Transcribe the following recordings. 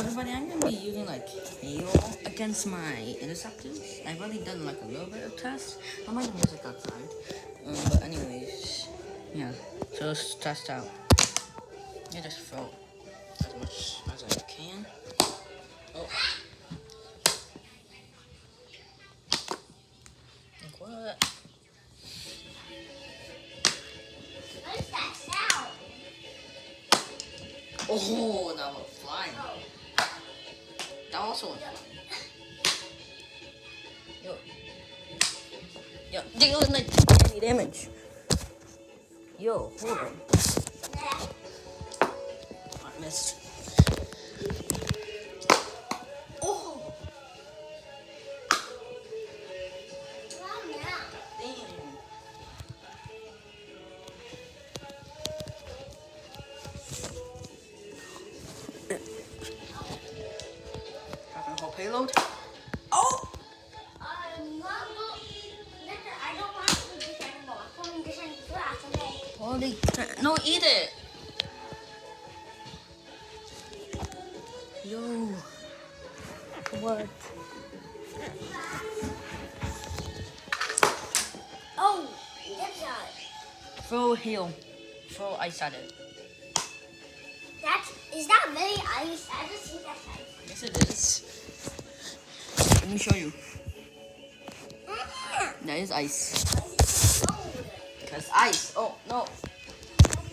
Everybody, I'm gonna be using like hail against my interceptors. I've already done like a little bit of test. I might have music outside. But anyways, yeah. So let's test out. I just throw as much as I can. Oh. Like what? What's that sound? Oh, that was flying. Oh. That also went flying. Yo. Yo, they wasn't like any damage. Yo, hold on. I missed. Oh! Calm down. Damn. Having a whole payload. Oh! I don't want to do this anymore. I'm putting this in glass, okay? Holy crap. No, eat it. Yo. What? Oh, that's not. Throw heal. Throw ice at it. Is that really ice? I just see that ice. Yes, it is. Let me show you. That is ice. Ice is cold. That's ice. Oh, no.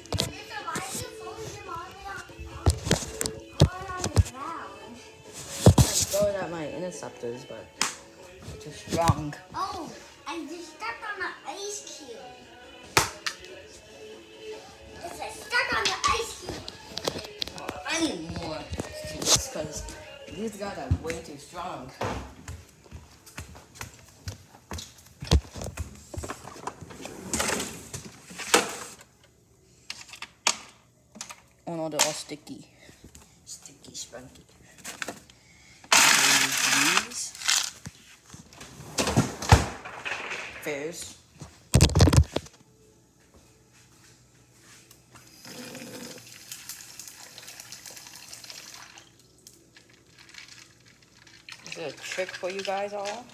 But there's a lot of phones all on the ground. I throw it at my interceptors, but it's too strong. Oh, I just stepped on an ice cube. I stepped on the ice cube. Oh, I need more cubes because these guys are way too strong. Oh no, they're all sticky. Sticky, spunky. These. Fairs. This is a trick for you guys all.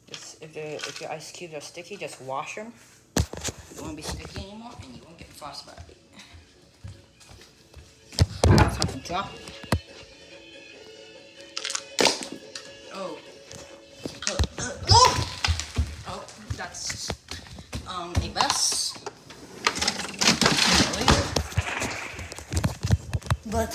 Just if your ice cubes are sticky, just wash them. They won't be sticky anymore, and you won't get frostbite. Something drop. Oh. Oh, that's a mess. But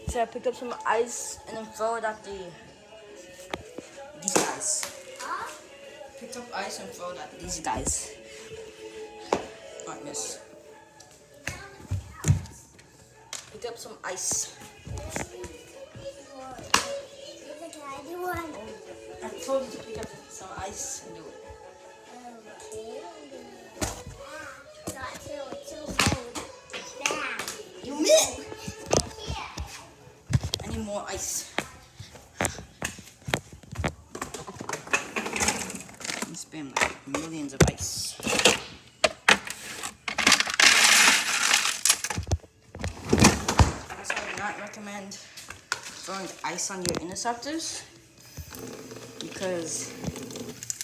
so I picked up some ice and then throw it at these guys. Huh? Picked up ice and throw it at these guys. I miss. Picked up some ice. I told you to pick up some ice and do it. You missed! I need more ice. And spam like millions of ice. That's why I do not recommend throwing ice on your interceptors because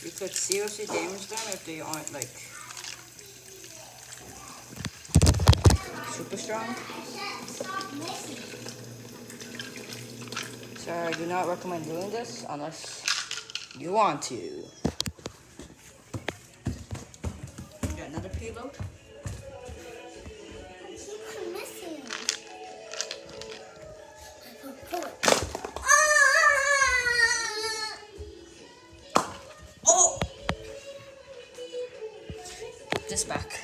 you could seriously damage them if they aren't like super strong. So I do not recommend doing this unless you want to. Got another payload. Oh! Put this back.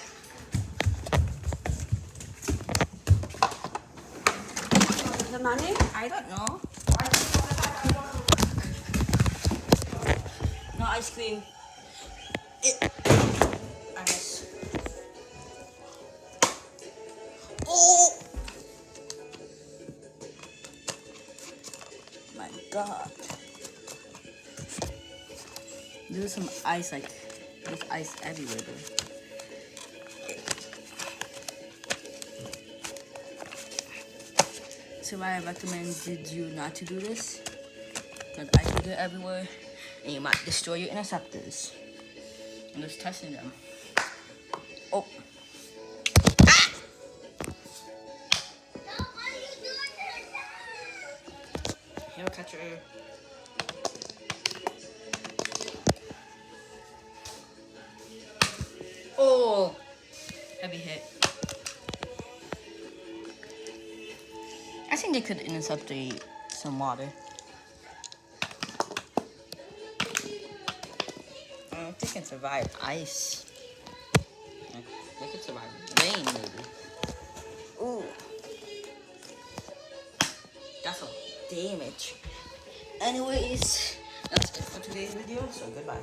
The money? I don't know. No ice cream. I miss. Oh! My God. There's some ice, like, there's ice everywhere, though. So I recommended you not to do this, because ice will get everywhere, and you might destroy your interceptors. I'm just testing them. Oh. What are you doing to the Here, catcher. Oh, heavy hit. I think they could intercept some water. I don't think they can survive ice. They could survive rain, maybe. Ooh. That's a damage. Anyways, that's it for today's video, so goodbye.